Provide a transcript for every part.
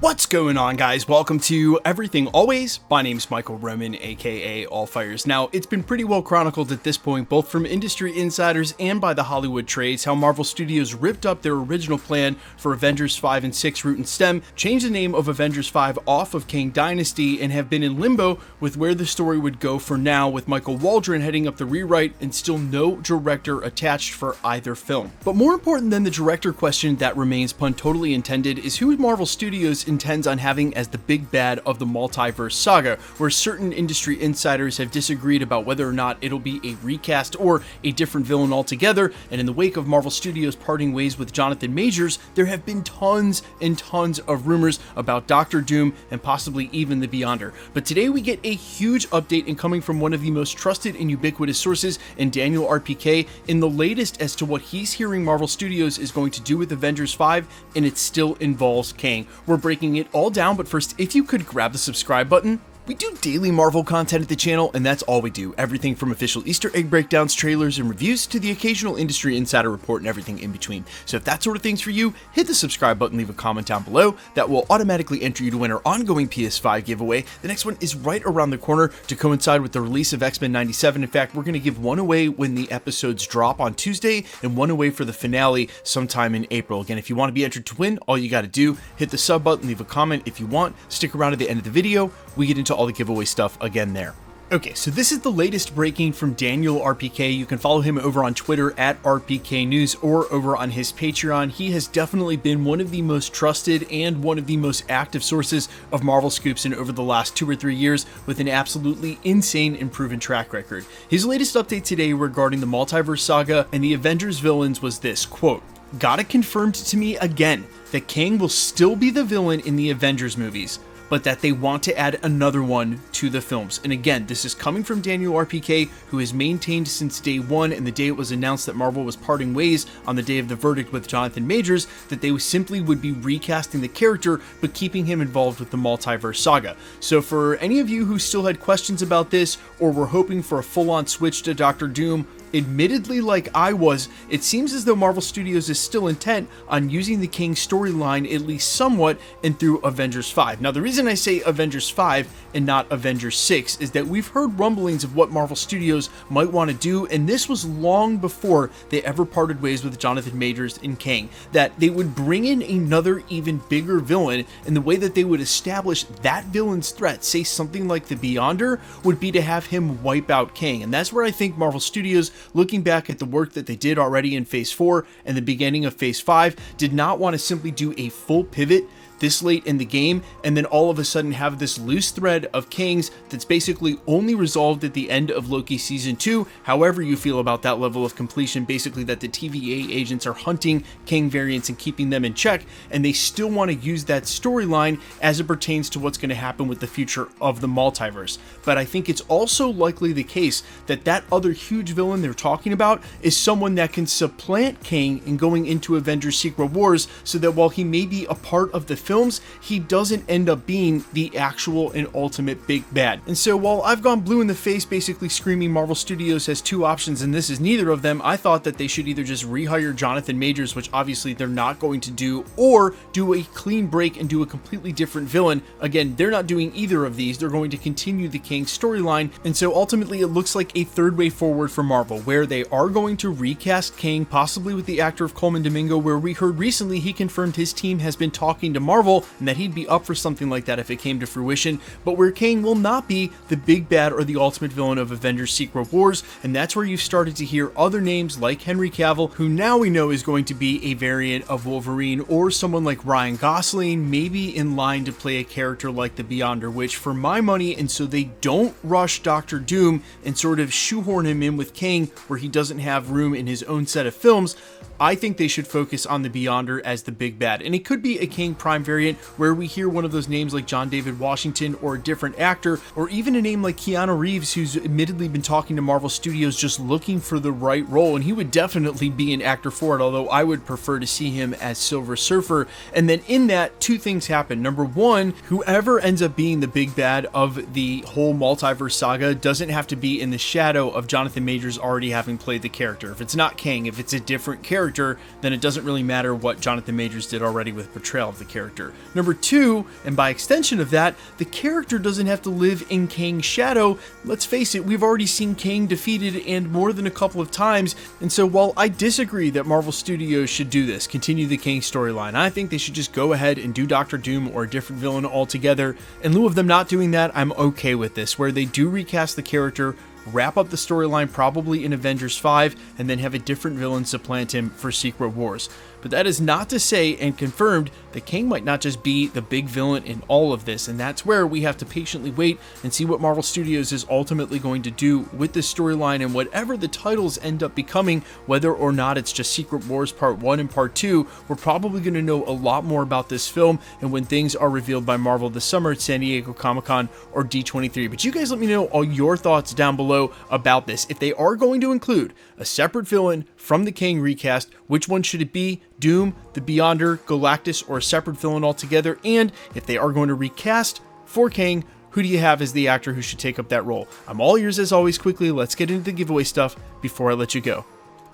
What's going on, guys? Welcome to Everything Always. My name's Michael Roman, aka Allfires. Now, it's been pretty well chronicled at this point, both from industry insiders and by the Hollywood trades, how Marvel Studios ripped up their original plan for Avengers 5 and 6 Root and Stem, changed the name of Avengers 5 off of Kang Dynasty, and have been in limbo with where the story would go for now, with Michael Waldron heading up the rewrite and still no director attached for either film. But more important than the director question that remains, pun totally intended, is who Marvel Studios intends on having as the big bad of the multiverse saga, where certain industry insiders have disagreed about whether or not it'll be a recast or a different villain altogether. And in the wake of Marvel Studios parting ways with Jonathan Majors, there have been tons and tons of rumors about Doctor Doom and possibly even the Beyonder. But today we get a huge update, and coming from one of the most trusted and ubiquitous sources in Daniel RPK, in the latest as to what he's hearing Marvel Studios is going to do with Avengers 5, and it still involves Kang. We're breaking it all down, but first, if you could grab the subscribe button. We do daily Marvel content at the channel, and that's all we do. Everything from official Easter egg breakdowns, trailers, and reviews to the occasional industry insider report and everything in between. So if that sort of thing's for you, hit the subscribe button, leave a comment down below. That will automatically enter you to win our ongoing PS5 giveaway. The next one is right around the corner to coincide with the release of X-Men 97. In fact, we're going to give one away when the episodes drop on Tuesday and one away for the finale sometime in April. Again, if you want to be entered to win, all you got to do, hit the sub button, leave a comment if you want, stick around at the end of the video. We get into all the giveaway stuff again there. Okay, so this is the latest breaking from Daniel RPK. You can follow him over on Twitter at RPK News or over on his Patreon. He has definitely been one of the most trusted and one of the most active sources of Marvel scoops in over the last 2 or 3 years, with an absolutely insane and proven track record. His latest update today regarding the multiverse saga and the Avengers villains was this, quote, "Got it confirmed to me again that Kang will still be the villain in the Avengers movies, but that they want to add another one to the films." And again, this is coming from Daniel RPK, who has maintained since day one and the day it was announced that Marvel was parting ways on the day of the verdict with Jonathan Majors, that they simply would be recasting the character but keeping him involved with the multiverse saga. So for any of you who still had questions about this or were hoping for a full-on switch to Doctor Doom, admittedly, like I was, it seems as though Marvel Studios is still intent on using the Kang storyline at least somewhat and through Avengers 5. Now, the reason I say Avengers 5 and not Avengers 6 is that we've heard rumblings of what Marvel Studios might want to do, and this was long before they ever parted ways with Jonathan Majors and Kang, that they would bring in another even bigger villain, and the way that they would establish that villain's threat, say something like the Beyonder, would be to have him wipe out Kang. And that's where I think Marvel Studios, looking back at the work that they did already in Phase 4 and the beginning of Phase 5, did not want to simply do a full pivot this late in the game and then all of a sudden have this loose thread of Kangs that's basically only resolved at the end of Loki Season 2, however you feel about that level of completion, basically that the TVA agents are hunting Kang variants and keeping them in check, and they still want to use that storyline as it pertains to what's going to happen with the future of the multiverse. But I think it's also likely the case that that other huge villain they're talking about is someone that can supplant Kang in going into Avengers Secret Wars, so that while he may be a part of the films, he doesn't end up being the actual and ultimate big bad. And so while I've gone blue in the face basically screaming Marvel Studios has two options and this is neither of them, I thought that they should either just rehire Jonathan Majors, which obviously they're not going to do, or do a clean break and do a completely different villain. Again, they're not doing either of these. They're going to continue the Kang storyline, and so ultimately it looks like a third way forward for Marvel, where they are going to recast Kang, possibly with the actor of Coleman Domingo, where we heard recently he confirmed his team has been talking to Marvel and that he'd be up for something like that if it came to fruition, but where Kang will not be the big bad or the ultimate villain of Avengers Secret Wars. And that's where you've started to hear other names like Henry Cavill, who now we know is going to be a variant of Wolverine, or someone like Ryan Gosling, maybe in line to play a character like the Beyonder, which for my money, and so they don't rush Doctor Doom and sort of shoehorn him in with Kang where he doesn't have room in his own set of films, I think they should focus on the Beyonder as the big bad. And it could be a Kang Prime variant where we hear one of those names like John David Washington or a different actor, or even a name like Keanu Reeves, who's admittedly been talking to Marvel Studios just looking for the right role, and he would definitely be an actor for it, although I would prefer to see him as Silver Surfer. And then in that, two things happen. Number one, whoever ends up being the big bad of the whole multiverse saga doesn't have to be in the shadow of Jonathan Majors already having played the character. If it's not Kang, if it's a different character, character, then it doesn't really matter what Jonathan Majors did already with portrayal of the character. Number two, and by extension of that, the character doesn't have to live in Kang's shadow. Let's face it, we've already seen Kang defeated and more than a couple of times, and so while I disagree that Marvel Studios should do this, continue the Kang storyline, I think they should just go ahead and do Doctor Doom or a different villain altogether. In lieu of them not doing that, I'm okay with this, where they do recast the character, wrap up the storyline probably in Avengers 5, and then have a different villain supplant him for Secret Wars. But that is not to say, and confirmed, that Kang might not just be the big villain in all of this, and that's where we have to patiently wait and see what Marvel Studios is ultimately going to do with this storyline and whatever the titles end up becoming, whether or not it's just Secret Wars Part 1 and Part 2, we're probably going to know a lot more about this film and when things are revealed by Marvel this summer at San Diego Comic-Con or D23. But you guys let me know all your thoughts down below about this. If they are going to include a separate villain from the Kang recast, which one should it be? Doom, the Beyonder, Galactus, or a separate villain altogether? And if they are going to recast for Kang, who do you have as the actor who should take up that role? I'm all ears as always. Quickly, let's get into the giveaway stuff before I let you go.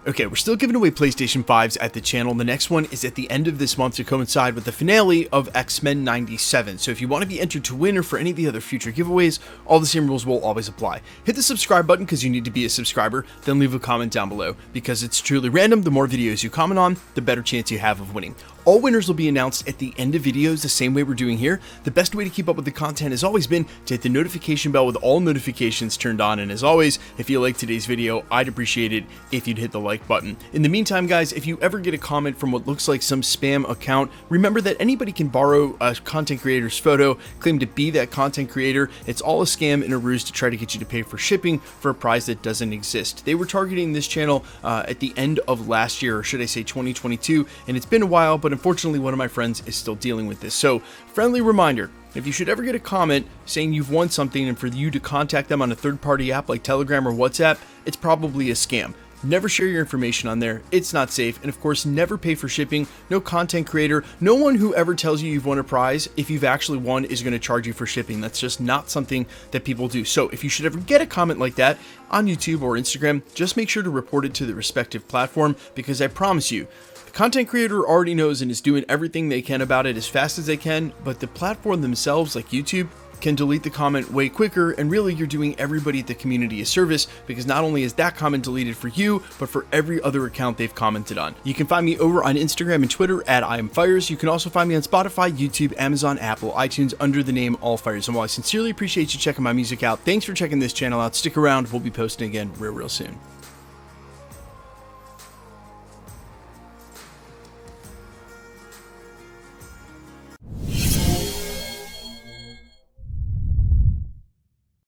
Okay, we're still giving away PlayStation 5s at the channel. The next one is at the end of this month to coincide with the finale of X-Men 97. So if you want to be entered to win or for any of the other future giveaways, all the same rules will always apply. Hit the subscribe button because you need to be a subscriber, then leave a comment down below because it's truly random. The more videos you comment on, the better chance you have of winning. All winners will be announced at the end of videos the same way we're doing here. The best way to keep up with the content has always been to hit the notification bell with all notifications turned on. And as always, if you like today's video, I'd appreciate it if you'd hit the like button. In the meantime, guys, if you ever get a comment from what looks like some spam account, remember that anybody can borrow a content creator's photo, claim to be that content creator. It's all a scam and a ruse to try to get you to pay for shipping for a prize that doesn't exist. They were targeting this channel at the end of last year, or should I say 2022, and it's been a while, but unfortunately one of my friends is still dealing with this. So friendly reminder, if you should ever get a comment saying you've won something and for you to contact them on a third-party app like Telegram or WhatsApp, it's probably a scam. Never share your information on there, it's not safe, and of course never pay for shipping. No content creator, no one who ever tells you you've won a prize, if you've actually won, is going to charge you for shipping. That's just not something that people do. So if you should ever get a comment like that on YouTube or Instagram, just make sure to report it to the respective platform, because I promise you, the content creator already knows and is doing everything they can about it as fast as they can, but the platform themselves, like YouTube, can delete the comment way quicker, and really you're doing everybody at the community a service, because not only is that comment deleted for you, but for every other account they've commented on. You can find me over on Instagram and Twitter at IamFires. You can also find me on Spotify, YouTube, Amazon, Apple, iTunes under the name AllFires. And while I sincerely appreciate you checking my music out, thanks for checking this channel out. Stick around, we'll be posting again real soon.